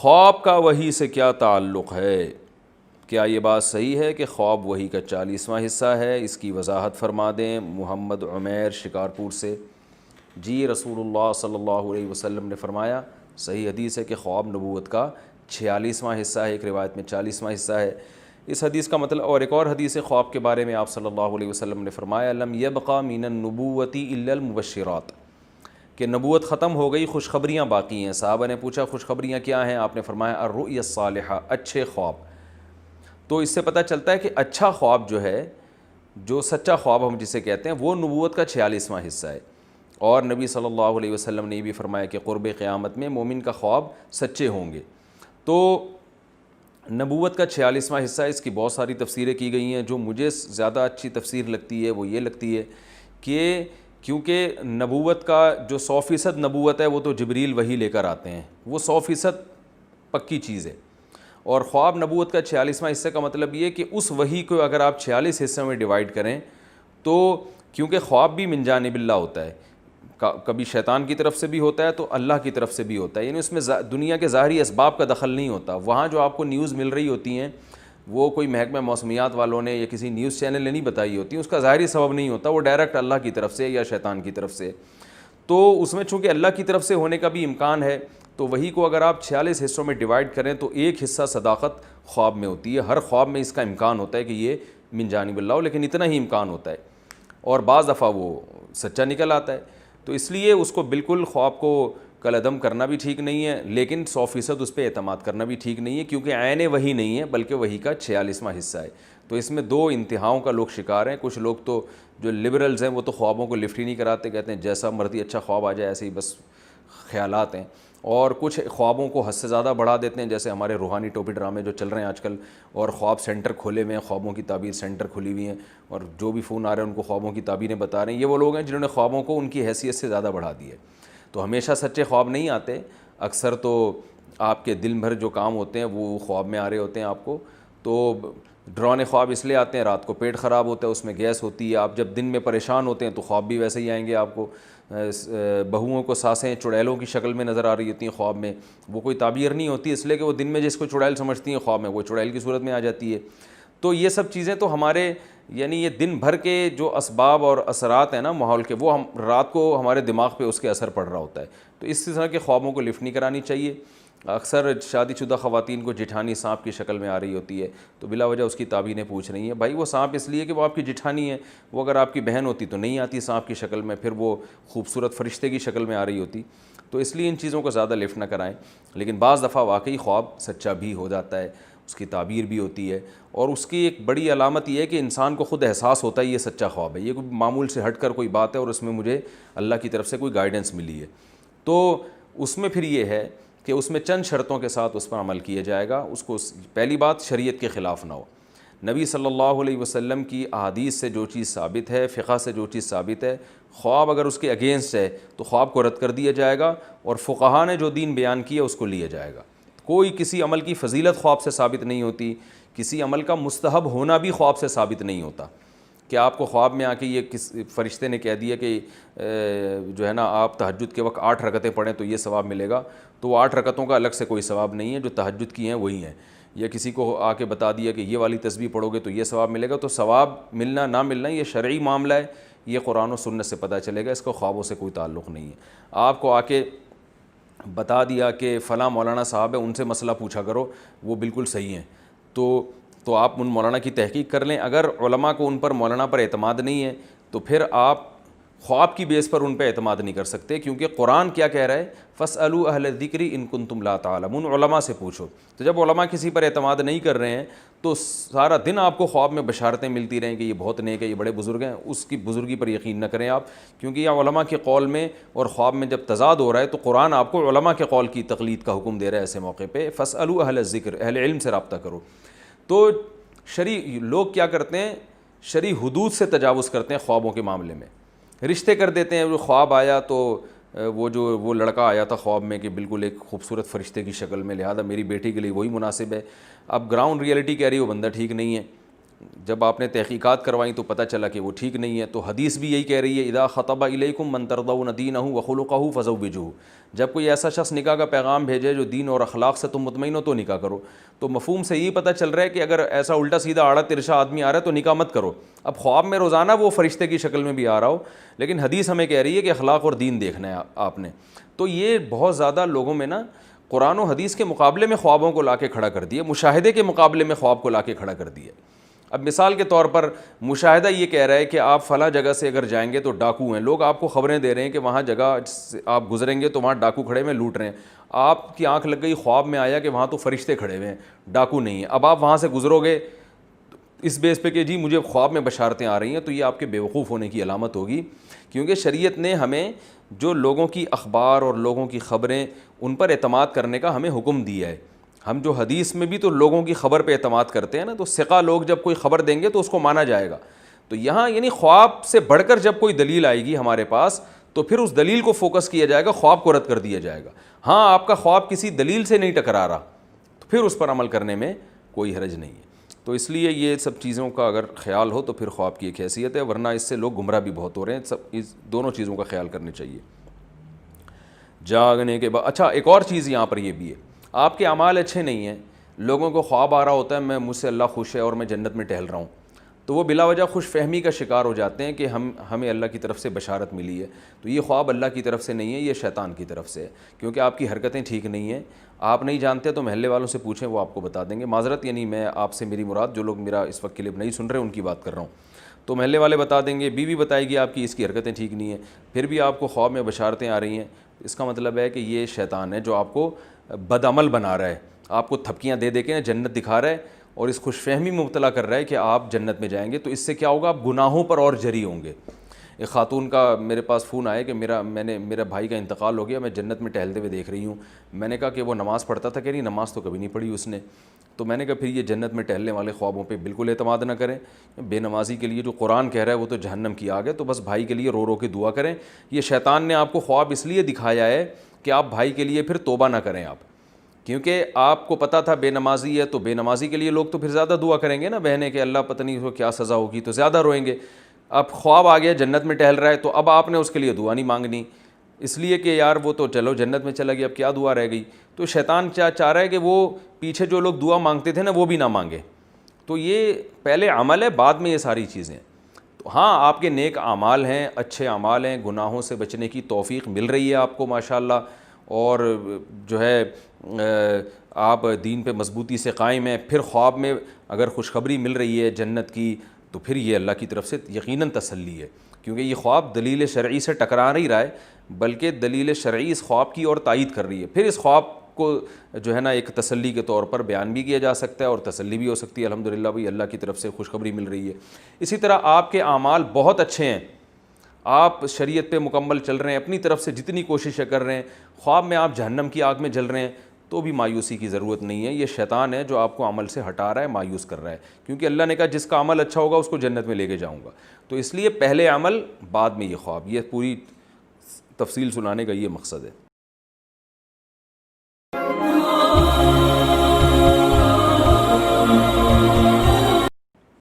خواب کا وحی سے کیا تعلق ہے؟ کیا یہ بات صحیح ہے کہ خواب وحی کا 40واں حصہ ہے؟ اس کی وضاحت فرما دیں۔ محمد عمیر شکارپور سے۔ جی، رسول اللہ صلی اللہ علیہ وسلم نے فرمایا، صحیح حدیث ہے کہ خواب نبوت کا 46واں حصہ ہے، ایک روایت میں 40واں حصہ ہے۔ اس حدیث کا مطلب، اور ایک اور حدیث خواب کے بارے میں آپ صلی اللہ علیہ وسلم نے فرمایا، لم یبق من النبوۃ الا المبشرات، کہ نبوت ختم ہو گئی، خوشخبریاں باقی ہیں۔ صحابہ نے پوچھا خوشخبریاں کیا ہیں؟ آپ نے فرمایا الرؤیا الصالحہ، اچھے خواب۔ تو اس سے پتہ چلتا ہے کہ اچھا خواب جو ہے، جو سچا خواب ہم جسے کہتے ہیں، وہ نبوت کا 46واں حصہ ہے۔ اور نبی صلی اللہ علیہ وسلم نے یہ بھی فرمایا کہ قرب قیامت میں مومن کا خواب سچے ہوں گے۔ تو نبوت کا 46واں حصہ، اس کی بہت ساری تفسیریں کی گئی ہیں۔ جو مجھے زیادہ اچھی تفسیر لگتی ہے وہ یہ لگتی ہے کہ کیونکہ نبوت کا جو 100% نبوت ہے وہ تو جبریل وحی لے کر آتے ہیں، وہ 100% پکی چیز ہے۔ اور خواب نبوت کا 46واں حصہ کا مطلب یہ کہ اس وحی کو اگر آپ 46 حصوں میں ڈیوائیڈ کریں تو، کیونکہ خواب بھی من جانب اللہ ہوتا ہے، کبھی شیطان کی طرف سے بھی ہوتا ہے تو اللہ کی طرف سے بھی ہوتا ہے، یعنی اس میں دنیا کے ظاہری اسباب کا دخل نہیں ہوتا۔ وہاں جو آپ کو نیوز مل رہی ہوتی ہیں وہ کوئی محکمہ موسمیات والوں نے یا کسی نیوز چینل نے نہیں بتائی ہوتی، اس کا ظاہری سبب نہیں ہوتا، وہ ڈائریکٹ اللہ کی طرف سے یا شیطان کی طرف سے۔ تو اس میں چونکہ اللہ کی طرف سے ہونے کا بھی امکان ہے، تو وہی کو اگر آپ 46 حصوں میں ڈیوائیڈ کریں تو ایک حصہ صداقت خواب میں ہوتی ہے۔ ہر خواب میں اس کا امکان ہوتا ہے کہ یہ من جانب اللہ ہو، لیکن اتنا ہی امکان ہوتا ہے، اور بعض دفعہ وہ سچا نکل آتا ہے۔ تو اس لیے اس کو بالکل خواب کو کالعدم کرنا بھی ٹھیک نہیں ہے، لیکن 100% اس پہ اعتماد کرنا بھی ٹھیک نہیں ہے، کیونکہ عین وحی نہیں ہے بلکہ وحی کا 46واں حصہ ہے۔ تو اس میں دو انتہاؤں کا لوگ شکار ہیں۔ کچھ لوگ تو جو لبرلز ہیں وہ تو خوابوں کو لفٹ ہی نہیں کراتے، کہتے ہیں جیسا مرضی اچھا خواب آ جائے، ایسے ہی بس خیالات ہیں۔ اور کچھ خوابوں کو حد سے زیادہ بڑھا دیتے ہیں، جیسے ہمارے روحانی ٹوپی ڈرامے جو چل رہے ہیں آج کل، اور خواب سینٹر کھولے ہوئے ہیں، خوابوں کی تعبیر سینٹر کھلی ہوئی ہیں، اور جو بھی فون آ رہے ہیں ان کو خوابوں کی تعبیریں بتا رہے ہیں۔ یہ وہ لوگ ہیں جنہوں نے خوابوں کو ان کی حیثیت سے زیادہ بڑھا دیا ہے۔ تو ہمیشہ سچے خواب نہیں آتے، اکثر تو آپ کے دن بھر جو کام ہوتے ہیں وہ خواب میں آ رہے ہوتے ہیں آپ کو۔ تو ڈرانے خواب اس لیے آتے ہیں، رات کو پیٹ خراب ہوتا ہے، اس میں گیس ہوتی ہے، آپ جب دن میں پریشان ہوتے ہیں تو خواب بھی ویسے ہی آئیں گے آپ کو۔ بہوؤں کو سانسیں چڑیلوں کی شکل میں نظر آ رہی ہوتی ہیں خواب میں، وہ کوئی تعبیر نہیں ہوتی، اس لیے کہ وہ دن میں جس کو چڑیل سمجھتی ہیں خواب میں وہ چڑیل کی صورت میں آ جاتی ہے۔ تو یہ سب چیزیں تو ہمارے، یعنی یہ دن بھر کے جو اسباب اور اثرات ہیں نا ماحول کے، وہ ہم رات کو ہمارے دماغ پہ اس کے اثر پڑ رہا ہوتا ہے۔ تو اس طرح کے خوابوں کو لفٹ نہیں کرانی چاہیے۔ اکثر شادی شدہ خواتین کو جٹھانی سانپ کی شکل میں آ رہی ہوتی ہے، تو بلا وجہ اس کی تعبیریں پوچھ رہی ہیں۔ بھائی وہ سانپ اس لیے کہ وہ آپ کی جٹھانی ہے، وہ اگر آپ کی بہن ہوتی تو نہیں آتی سانپ کی شکل میں، پھر وہ خوبصورت فرشتے کی شکل میں آ رہی ہوتی۔ تو اس لیے ان چیزوں کو زیادہ لفٹ نہ کرائیں۔ لیکن بعض دفعہ واقعی خواب سچا بھی ہو جاتا ہے، اس کی تعبیر بھی ہوتی ہے، اور اس کی ایک بڑی علامت یہ ہے کہ انسان کو خود احساس ہوتا ہے یہ سچا خواب ہے، یہ کوئی معمول سے ہٹ کر کوئی بات ہے اور اس میں مجھے اللہ کی طرف سے کوئی گائیڈنس ملی ہے۔ تو اس میں پھر یہ ہے کہ اس میں چند شرطوں کے ساتھ اس پر عمل کیا جائے گا۔ اس کو پہلی بات، شریعت کے خلاف نہ ہو۔ نبی صلی اللہ علیہ وسلم کی احادیث سے جو چیز ثابت ہے، فقہ سے جو چیز ثابت ہے، خواب اگر اس کے اگینسٹ ہے تو خواب کو رد کر دیا جائے گا، اور فقہا نے جو دین بیان کیا اس کو لیا جائے گا۔ کوئی کسی عمل کی فضیلت خواب سے ثابت نہیں ہوتی، کسی عمل کا مستحب ہونا بھی خواب سے ثابت نہیں ہوتا، کہ آپ کو خواب میں آ کے یہ فرشتے نے کہہ دیا کہ جو ہے نا آپ تہجد کے وقت 8 رکعتیں پڑھیں تو یہ ثواب ملے گا، تو وہ 8 رکعتوں کا الگ سے کوئی ثواب نہیں ہے، جو تہجد کی ہیں وہی ہیں۔ یا کسی کو آ کے بتا دیا کہ یہ والی تسبیح پڑھو گے تو یہ ثواب ملے گا، تو ثواب ملنا نہ ملنا یہ شرعی معاملہ ہے، یہ قرآن و سنت سے پتہ چلے گا، اس کو خوابوں سے کوئی تعلق نہیں ہے۔ آپ کو آ کے بتا دیا کہ فلاں مولانا صاحب ہے ان سے مسئلہ پوچھا کرو، وہ بالکل صحیح ہیں، تو آپ ان مولانا کی تحقیق کر لیں۔ اگر علماء کو ان پر مولانا پر اعتماد نہیں ہے تو پھر آپ خواب کی بیس پر ان پہ اعتماد نہیں کر سکتے، کیونکہ قرآن کیا کہہ رہا ہے، فاسألوا اہل الذکر ان کنتم لا تعلمون، علماء سے پوچھو۔ تو جب علماء کسی پر اعتماد نہیں کر رہے ہیں تو سارا دن آپ کو خواب میں بشارتیں ملتی رہیں کہ یہ بہت نیک ہے، یہ بڑے بزرگ ہیں، اس کی بزرگی پر یقین نہ کریں آپ، کیونکہ یہ علماء کے قول میں اور خواب میں جب تضاد ہو رہا ہے تو قرآن آپ کو علماء کے قول کی تقلید کا حکم دے رہا ہے۔ ایسے موقع پہ فاسألوا اہل الذکر، اہل علم سے رابطہ کرو۔ تو شرعی لوگ کیا کرتے ہیں، شرعی حدود سے تجاوز کرتے ہیں خوابوں کے معاملے میں، رشتے کر دیتے ہیں۔ وہ خواب آیا تو وہ لڑکا آیا تھا خواب میں کہ بالکل ایک خوبصورت فرشتے کی شکل میں، لہذا میری بیٹی کے لیے وہی مناسب ہے۔ اب گراؤنڈ ریئلٹی کہہ رہی ہے وہ بندہ ٹھیک نہیں ہے، جب آپ نے تحقیقات کروائیں تو پتہ چلا کہ وہ ٹھیک نہیں ہے. تو حدیث بھی یہی کہہ رہی ہے اذا خطب الیکم من ترضون دینہ وخلقہ فزوجوہ, جب کوئی ایسا شخص نکاح کا پیغام بھیجے جو دین اور اخلاق سے تم مطمئن ہو تو نکاح کرو. تو مفہوم سے یہی پتہ چل رہا ہے کہ اگر ایسا الٹا سیدھا آڑا ترشا آدمی آ رہا ہے تو نکاح مت کرو. اب خواب میں روزانہ وہ فرشتے کی شکل میں بھی آ رہا ہو, لیکن حدیث ہمیں کہہ رہی ہے کہ اخلاق اور دین دیکھنا ہے آپ نے. تو یہ بہت زیادہ لوگوں میں نا قرآن و حدیث کے مقابلے میں خوابوں کو لا کے کھڑا کر دیا, مشاہدے کے مقابلے میں خواب کو لا کے کھڑا کر دیا. اب مثال کے طور پر مشاہدہ یہ کہہ رہا ہے کہ آپ فلاں جگہ سے اگر جائیں گے تو ڈاکو ہیں, لوگ آپ کو خبریں دے رہے ہیں کہ وہاں جگہ سے آپ گزریں گے تو وہاں ڈاکو کھڑے ہوئے لوٹ رہے ہیں. آپ کی آنکھ لگ گئی, خواب میں آیا کہ وہاں تو فرشتے کھڑے ہوئے ہیں, ڈاکو نہیں ہیں. اب آپ وہاں سے گزرو گے اس بیس پہ کہ جی مجھے خواب میں بشارتیں آ رہی ہیں, تو یہ آپ کے بیوقوف ہونے کی علامت ہوگی. کیونکہ شریعت نے ہمیں جو لوگوں کی اخبار اور لوگوں کی خبریں ان پر اعتماد کرنے کا ہمیں حکم دیا ہے. ہم جو حدیث میں بھی تو لوگوں کی خبر پہ اعتماد کرتے ہیں نا, تو ثقہ لوگ جب کوئی خبر دیں گے تو اس کو مانا جائے گا. تو یہاں یعنی خواب سے بڑھ کر جب کوئی دلیل آئے گی ہمارے پاس تو پھر اس دلیل کو فوکس کیا جائے گا, خواب کو رد کر دیا جائے گا. ہاں آپ کا خواب کسی دلیل سے نہیں ٹکرا رہا تو پھر اس پر عمل کرنے میں کوئی حرج نہیں ہے. تو اس لیے یہ سب چیزوں کا اگر خیال ہو تو پھر خواب کی ایک حیثیت ہے, ورنہ اس سے لوگ گمراہ بھی بہت ہو رہے ہیں. سب اس دونوں چیزوں کا خیال کرنے چاہیے. جاگنے کے بعد اچھا ایک اور چیز یہاں پر یہ بھی ہے, آپ کے اعمال اچھے نہیں ہیں, لوگوں کو خواب آ رہا ہوتا ہے میں مجھ سے اللہ خوش ہے اور میں جنت میں ٹہل رہا ہوں, تو وہ بلا وجہ خوش فہمی کا شکار ہو جاتے ہیں کہ ہمیں اللہ کی طرف سے بشارت ملی ہے. تو یہ خواب اللہ کی طرف سے نہیں ہے, یہ شیطان کی طرف سے ہے, کیونکہ آپ کی حرکتیں ٹھیک نہیں ہیں. آپ نہیں جانتے تو محلے والوں سے پوچھیں, وہ آپ کو بتا دیں گے. معذرت یعنی میں آپ سے میری مراد جو لوگ میرا اس وقت کلپ نہیں سن رہے ان کی بات کر رہا ہوں. تو محلے والے بتا دیں گے, بیوی بتائے گی آپ کی اس کی حرکتیں ٹھیک نہیں ہیں, پھر بھی آپ کو خواب میں بشارتیں آ رہی ہیں. اس کا مطلب ہے کہ یہ شیطان ہے جو آپ کو بدعمل بنا رہا ہے, آپ کو تھپکیاں دے دے کے جنت دکھا رہا ہے اور اس خوش فہمی میں مبتلا کر رہا ہے کہ آپ جنت میں جائیں گے. تو اس سے کیا ہوگا, آپ گناہوں پر اور جری ہوں گے. ایک خاتون کا میرے پاس فون آیا کہ میرا بھائی کا انتقال ہو گیا, میں جنت میں ٹہلتے ہوئے دیکھ رہی ہوں. میں نے کہا کہ وہ نماز پڑھتا تھا, کہ نہیں نماز تو کبھی نہیں پڑھی اس نے. تو میں نے کہا پھر یہ جنت میں ٹہلنے والے خوابوں پہ بالکل اعتماد نہ کریں. بے نمازی کے لیے جو قرآن کہہ رہا ہے وہ تو جہنم کی آگ ہے. تو بس بھائی کے لیے رو رو کے دعا کریں. یہ شیطان نے آپ کو خواب اس لیے دکھایا ہے کہ آپ بھائی کے لیے پھر توبہ نہ کریں آپ, کیونکہ آپ کو پتہ تھا بے نمازی ہے, تو بے نمازی کے لیے لوگ تو پھر زیادہ دعا کریں گے نا بہنیں کہ اللہ پتہ نہیں اس کو کیا سزا ہوگی, تو زیادہ روئیں گے. اب خواب آ گیا جنت میں ٹہل رہا ہے, تو اب آپ نے اس کے لیے دعا نہیں مانگنی, اس لیے کہ یار وہ تو چلو جنت میں چلا گیا, اب کیا دعا رہ گئی. تو شیطان چاہ رہا ہے کہ وہ پیچھے جو لوگ دعا مانگتے تھے نا وہ بھی نہ مانگے. تو یہ پہلے عمل ہے, بعد میں یہ ساری چیزیں. تو ہاں آپ کے نیک اعمال ہیں, اچھے اعمال ہیں, گناہوں سے بچنے کی توفیق مل رہی ہے آپ کو ماشاءاللہ, اور جو ہے آپ دین پہ مضبوطی سے قائم ہیں. پھر خواب میں اگر خوشخبری مل رہی ہے جنت کی تو پھر یہ اللہ کی طرف سے یقیناً تسلی ہے, کیونکہ یہ خواب دلیل شرعی سے ٹکرا نہیں رہا ہے بلکہ دلیل شرعی اس خواب کی اور تائید کر رہی ہے. پھر اس خواب کو جو ہے نا ایک تسلی کے طور پر بیان بھی کیا جا سکتا ہے اور تسلی بھی ہو سکتی ہے, الحمدللہ بھئی اللہ کی طرف سے خوشخبری مل رہی ہے. اسی طرح آپ کے اعمال بہت اچھے ہیں, آپ شریعت پہ مکمل چل رہے ہیں, اپنی طرف سے جتنی کوششیں کر رہے ہیں, خواب میں آپ جہنم کی آگ میں جل رہے ہیں, تو بھی مایوسی کی ضرورت نہیں ہے. یہ شیطان ہے جو آپ کو عمل سے ہٹا رہا ہے, مایوس کر رہا ہے, کیونکہ اللہ نے کہا جس کا عمل اچھا ہوگا اس کو جنت میں لے کے جاؤں گا. تو اس لیے پہلے عمل بعد میں یہ خواب, یہ پوری تفصیل سنانے کا یہ مقصد ہے.